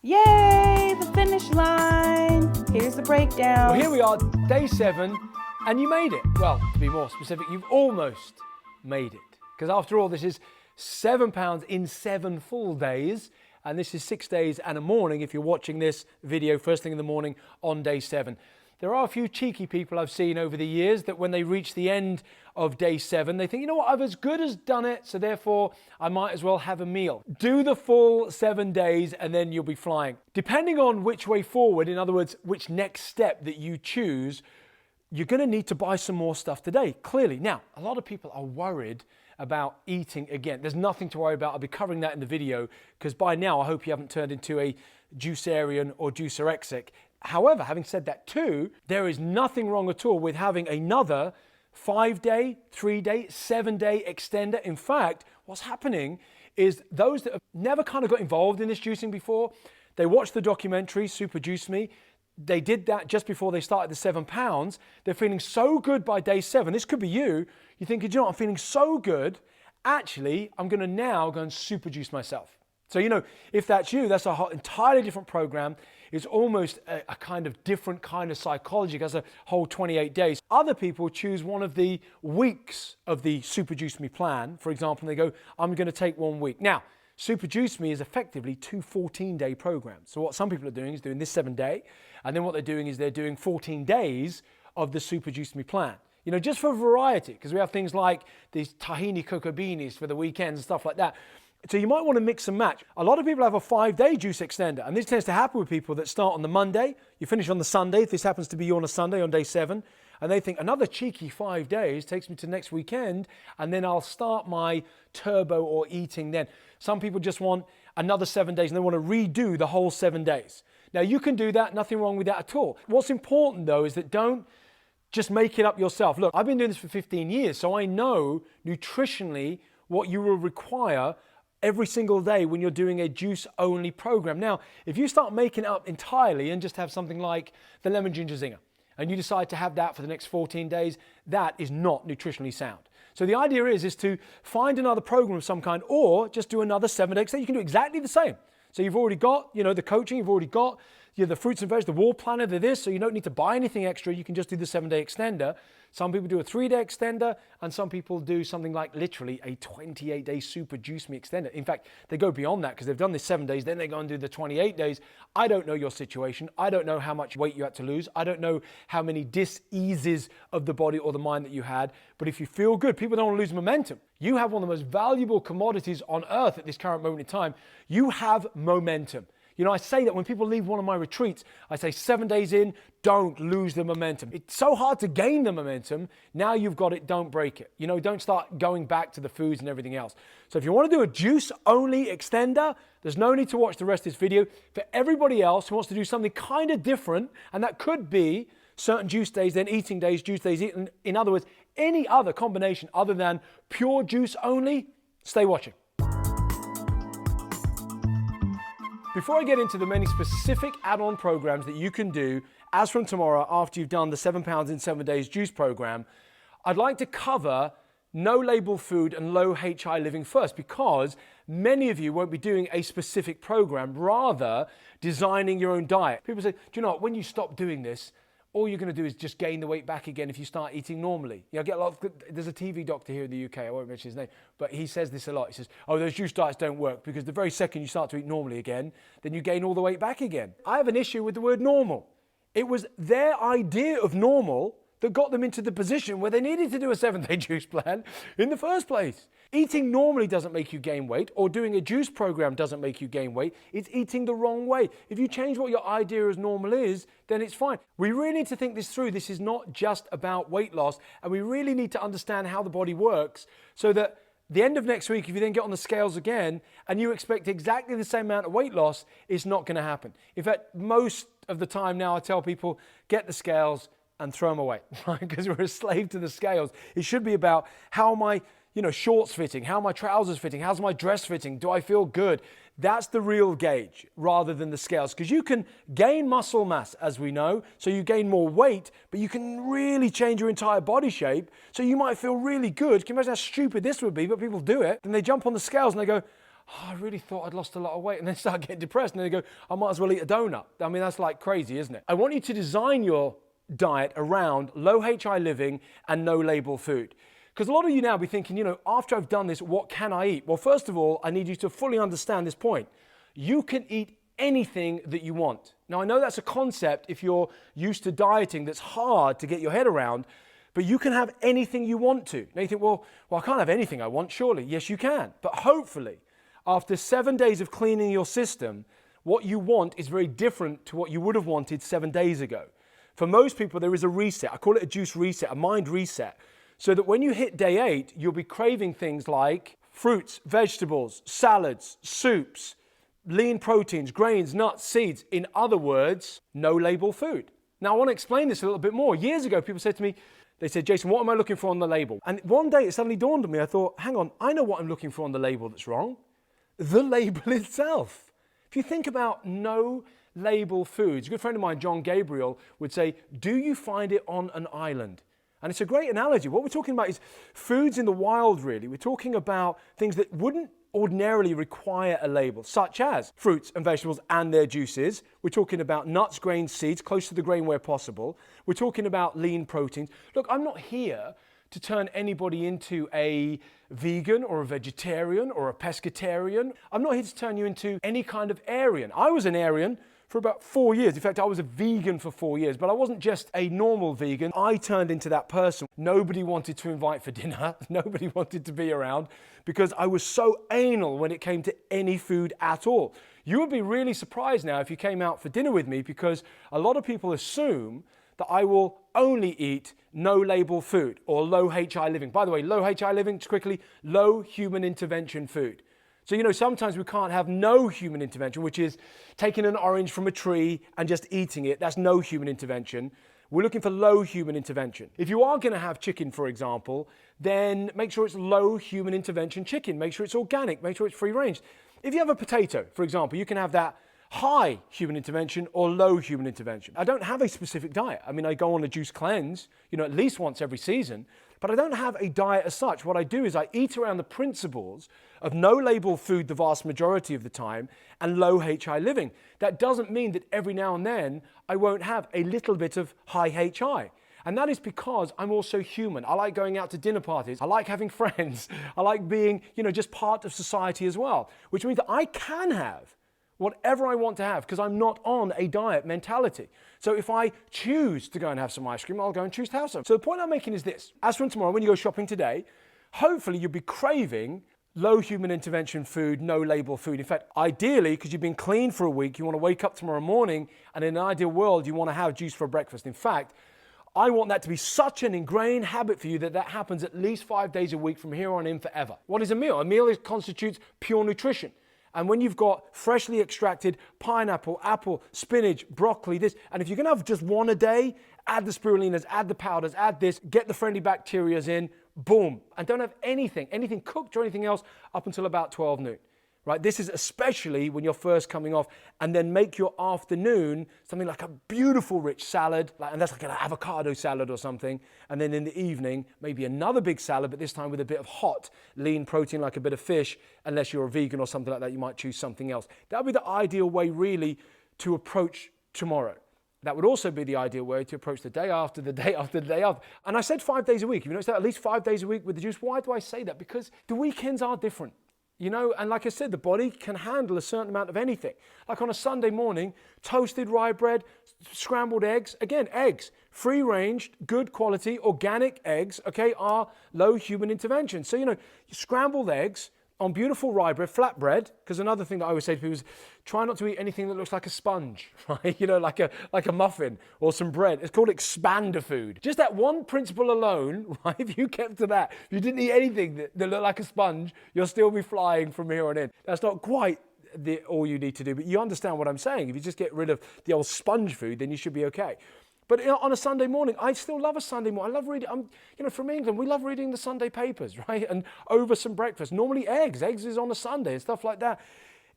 Yay, the finish line. Here's the breakdown. Well, here we are, day 7, and you made it. Well, to be more specific, you've almost made it. Because after all, this is 7 pounds in 7 full days, and this is 6 days and a morning if you're watching this video first thing in the morning on day 7. There are a few cheeky people I've seen over the years that when they reach the end of day 7, they think, you know what, I've as good as done it, so therefore I might as well have a meal. Do the full 7 days and then you'll be flying. Depending on which way forward, in other words, which next step that you choose, you're going to need to buy some more stuff today, clearly. Now, a lot of people are worried about eating again. There's nothing to worry about. I'll be covering that in the video because by now I hope you haven't turned into a juicearian or juicerexic. However, having said that too, there is nothing wrong at all with having another 5-day, 3-day, 7-day extender. In fact, what's happening is those that have never kind of got involved in this juicing before, they watch the documentary, Super Juice Me. They did that just before they started the 7 pounds. They're feeling so good by day 7. This could be you. You're thinking, you know what, I'm feeling so good. Actually, I'm going to now go and super juice myself. So, you know, if that's you, that's an entirely different program. It's almost a kind of different kind of psychology. It has a whole 28 days. Other people choose one of the weeks of the Super Juice Me plan. For example, they go, I'm going to take 1 week. Now, Super Juice Me is effectively 2 14-day programs. So what some people are doing is doing this 7-day, and then what they're doing is they're doing 14 days of the Super Juice Me plan. You know, just for variety, because we have things like these tahini cocoa beanies for the weekends and stuff like that. So you might want to mix and match. A lot of people have a 5-day juice extender, and this tends to happen with people that start on the Monday, you finish on the Sunday, if this happens to be you on a Sunday on day 7, and they think another cheeky 5 days takes me to next weekend, and then I'll start my turbo or eating then. Some people just want another 7 days and they want to redo the whole 7 days. Now you can do that, nothing wrong with that at all. What's important though is that don't just make it up yourself. Look, I've been doing this for 15 years, so I know nutritionally what you will require every single day when you're doing a juice-only program. Now, if you start making it up entirely and just have something like the lemon ginger zinger, and you decide to have that for the next 14 days, that is not nutritionally sound. So the idea is to find another program of some kind, or just do another 7-day extender. You can do exactly the same. So you've already got, you know, the coaching, you've already got the fruits and veg, the wall planner, this, so you don't need to buy anything extra. You can just do the 7-day extender. Some people do a 3-day extender, and some people do something like literally a 28-day Super Juice Me extender. In fact, they go beyond that because they've done this 7 days, then they go and do the 28 days. I don't know your situation. I don't know how much weight you had to lose. I don't know how many dis-eases of the body or the mind that you had. But if you feel good, people don't want to lose momentum. You have one of the most valuable commodities on earth at this current moment in time. You have momentum. You know, I say that when people leave one of my retreats, I say 7 days in, don't lose the momentum. It's so hard to gain the momentum. Now you've got it, don't break it. You know, don't start going back to the foods and everything else. So if you want to do a juice-only extender, there's no need to watch the rest of this video. For everybody else who wants to do something kind of different, and that could be certain juice days, then eating days, juice days, in other words, any other combination other than pure juice only, stay watching. Before I get into the many specific add-on programs that you can do as from tomorrow after you've done the 7 pounds in 7 days juice program, I'd like to cover no label food and low HI living first, because many of you won't be doing a specific program, rather designing your own diet. People say, do you know what, when you stop doing this, all you're going to do is just gain the weight back again if you start eating normally. You know, I get a lot of, there's a TV doctor here in the UK, I won't mention his name, but he says this a lot. He says, oh, those juice diets don't work because the very second you start to eat normally again, then you gain all the weight back again. I have an issue with the word normal. It was their idea of normal that got them into the position where they needed to do a 7-day juice plan in the first place. Eating normally doesn't make you gain weight, or doing a juice program doesn't make you gain weight. It's eating the wrong way. If you change what your idea as normal is, then it's fine. We really need to think this through. This is not just about weight loss, and we really need to understand how the body works so that the end of next week, if you then get on the scales again and you expect exactly the same amount of weight loss, it's not going to happen. In fact, most of the time now I tell people, get the scales and throw them away, right? Because we're a slave to the scales. It should be about how my shorts fitting, how my trousers fitting, how's my dress fitting, do I feel good? That's the real gauge rather than the scales, because you can gain muscle mass, as we know, so you gain more weight, but you can really change your entire body shape, so you might feel really good. Can you imagine how stupid this would be? But people do it, and they jump on the scales and they go, I really thought I'd lost a lot of weight, and then start getting depressed, and then they go, I might as well eat a donut. I mean, that's like crazy, isn't it? I want you to design your diet around low HI living and no label food. Because a lot of you now be thinking, after I've done this, what can I eat? Well, first of all, I need you to fully understand this point. You can eat anything that you want. Now, I know that's a concept if you're used to dieting that's hard to get your head around, but you can have anything you want to. Now you think, well, I can't have anything I want, surely. Yes, you can. But hopefully, after 7 days of cleaning your system, what you want is very different to what you would have wanted 7 days ago. For most people, there is a reset. I call it a juice reset, a mind reset. So that when you hit day 8, you'll be craving things like fruits, vegetables, salads, soups, lean proteins, grains, nuts, seeds. In other words, no label food. Now, I want to explain this a little bit more. Years ago, people said to me, they said, Jason, what am I looking for on the label? And one day it suddenly dawned on me, I thought, hang on, I know what I'm looking for on the label that's wrong. The label itself. If you think about no label foods, a good friend of mine, John Gabriel, would say, do you find it on an island? And it's a great analogy. What we're talking about is foods in the wild, really. We're talking about things that wouldn't ordinarily require a label, such as fruits and vegetables and their juices. We're talking about nuts, grains, seeds, close to the grain where possible. We're talking about lean proteins. Look, I'm not here to turn anybody into a vegan or a vegetarian or a pescatarian. I'm not here to turn you into any kind of Aryan. I was an Aryan for about 4 years. In fact, I was a vegan for 4 years, but I wasn't just a normal vegan. I turned into that person. Nobody wanted to invite for dinner. Nobody wanted to be around because I was so anal when it came to any food at all. You would be really surprised now if you came out for dinner with me because a lot of people assume that I will only eat no label food or low HI living. By the way, low HI living, just quickly, low human intervention food. So, sometimes we can't have no human intervention, which is taking an orange from a tree and just eating it. That's no human intervention. We're looking for low human intervention. If you are going to have chicken, for example, then make sure it's low human intervention chicken. Make sure it's organic. Make sure it's free range. If you have a potato, for example, you can have that high human intervention or low human intervention. I don't have a specific diet. I mean, I go on a juice cleanse, at least once every season, but I don't have a diet as such. What I do is I eat around the principles of no label food the vast majority of the time and low HI living. That doesn't mean that every now and then I won't have a little bit of high HI. And that is because I'm also human. I like going out to dinner parties. I like having friends. I like being, just part of society as well, which means that I can have whatever I want to have because I'm not on a diet mentality. So if I choose to go and have some ice cream, I'll go and choose to have some. So the point I'm making is this. As from tomorrow, when you go shopping today, hopefully you'll be craving low human intervention food, no label food. In fact, ideally, because you've been clean for a week, you want to wake up tomorrow morning and in an ideal world, you want to have juice for breakfast. In fact, I want that to be such an ingrained habit for you that happens at least 5 days a week from here on in forever. What is a meal? A meal constitutes pure nutrition. And when you've got freshly extracted pineapple, apple, spinach, broccoli, this, and if you can have just one a day, add the spirulinas, add the powders, add this, get the friendly bacterias in, boom. And don't have anything cooked or anything else up until about 12 noon. Right? This is especially when you're first coming off, and then make your afternoon something like a beautiful rich salad, and that's like an avocado salad or something, and then in the evening, maybe another big salad, but this time with a bit of hot, lean protein like a bit of fish. Unless you're a vegan or something like that, you might choose something else. That would be the ideal way really to approach tomorrow. That would also be the ideal way to approach the day after, the day after, the day after. And I said 5 days a week. If you notice that, at least 5 days a week with the juice. Why do I say that? Because the weekends are different. And like I said, the body can handle a certain amount of anything. Like on a Sunday morning, toasted rye bread, scrambled eggs. Again, eggs, free-range, good quality, organic eggs, are low human intervention. So, scrambled eggs on beautiful rye bread, flat bread, because another thing that I always say to people is try not to eat anything that looks like a sponge, right? Like a muffin or some bread. It's called expander food. Just that one principle alone, right? If you kept to that, if you didn't eat anything that looked like a sponge, you'll still be flying from here on in. That's not quite all you need to do, but you understand what I'm saying. If you just get rid of the old sponge food, then you should be okay. But on a Sunday morning, I still love a Sunday morning. I love reading, from England, we love reading the Sunday papers, right? And over some breakfast. Normally eggs is on a Sunday and stuff like that.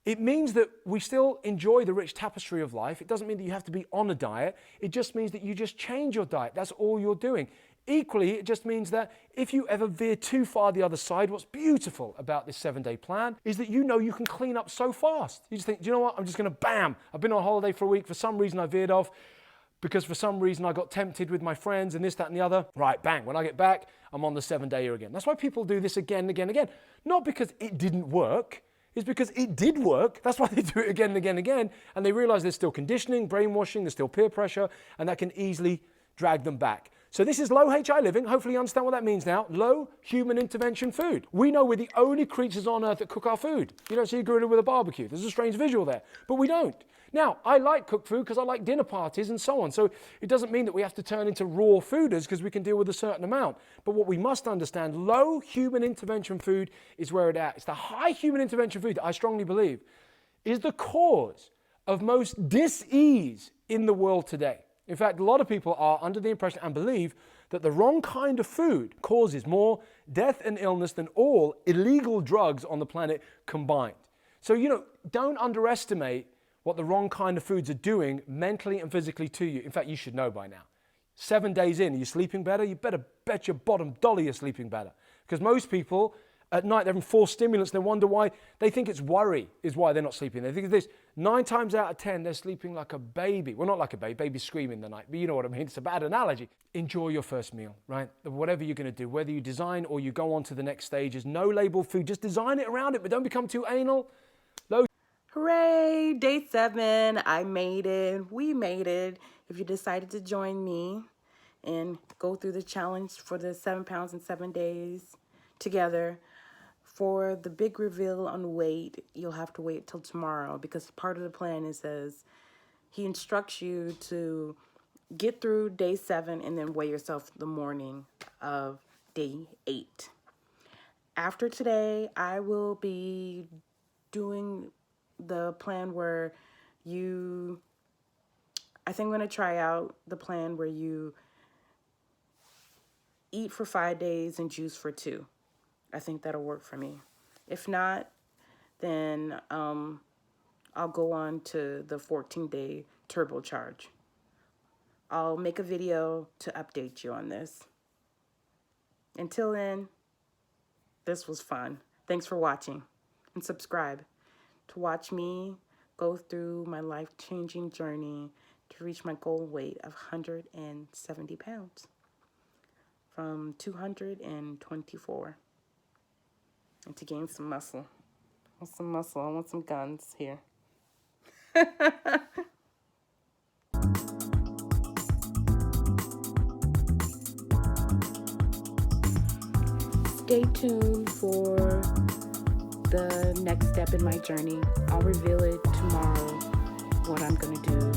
It means that we still enjoy the rich tapestry of life. It doesn't mean that you have to be on a diet. It just means that you just change your diet. That's all you're doing. Equally, it just means that if you ever veer too far the other side, what's beautiful about this 7-day plan is that you know you can clean up so fast. You just think, do you know what? I'm just going to bam. I've been on holiday for a week. For some reason, I veered off because for some reason I got tempted with my friends and this, that, and the other. Right, bang. When I get back, I'm on the 7-dayer again. That's why people do this again and again and again. Not because it didn't work. It's because it did work. That's why they do it again and again and again. And they realize there's still conditioning, brainwashing, there's still peer pressure, and that can easily drag them back. So this is low HI living. Hopefully you understand what that means now. Low human intervention food. We know we're the only creatures on earth that cook our food. You don't see a gorilla with a barbecue. There's a strange visual there, but we don't. Now, I like cooked food because I like dinner parties and so on. So it doesn't mean that we have to turn into raw fooders because we can deal with a certain amount. But what we must understand, low human intervention food is where it's at. It's the high human intervention food that I strongly believe is the cause of most dis-ease in the world today. In fact, a lot of people are under the impression and believe that the wrong kind of food causes more death and illness than all illegal drugs on the planet combined. So, don't underestimate what the wrong kind of foods are doing mentally and physically to you. In fact, you should know by now. 7 days in, are you sleeping better? You better bet your bottom dollar you're sleeping better. Because most people, at night, they're having 4 stimulants. They wonder why. They think it's worry is why they're not sleeping. They think it's this. 9 times out of 10, they're sleeping like a baby. Well, not like a baby. Babies scream in the night. But you know what I mean. It's a bad analogy. Enjoy your first meal, right? Whatever you're going to do, whether you design or you go on to the next stages, no label food. Just design it around it, but don't become too anal. Hooray! Day 7. I made it. We made it. If you decided to join me and go through the challenge for the 7 pounds in 7 days together, for the big reveal on weight, you'll have to wait till tomorrow because part of the plan is he instructs you to get through day 7 and then weigh yourself the morning of day 8. After today, I will be doing the plan where I think I'm going to try out the plan where you eat for 5 days and juice for 2. I think that'll work for me. If not, then I'll go on to the 14-day turbocharge. I'll make a video to update you on this. Until then, this was fun. Thanks for watching, and subscribe to watch me go through my life-changing journey to reach my goal weight of 170 pounds from 224. And to gain some muscle. I want some muscle. I want some guns here. Stay tuned for the next step in my journey. I'll reveal it tomorrow, what I'm going to do.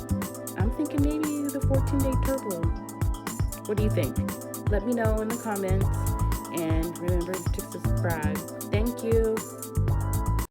I'm thinking maybe the 14-day turbo. What do you think? Let me know in the comments, and remember to subscribe.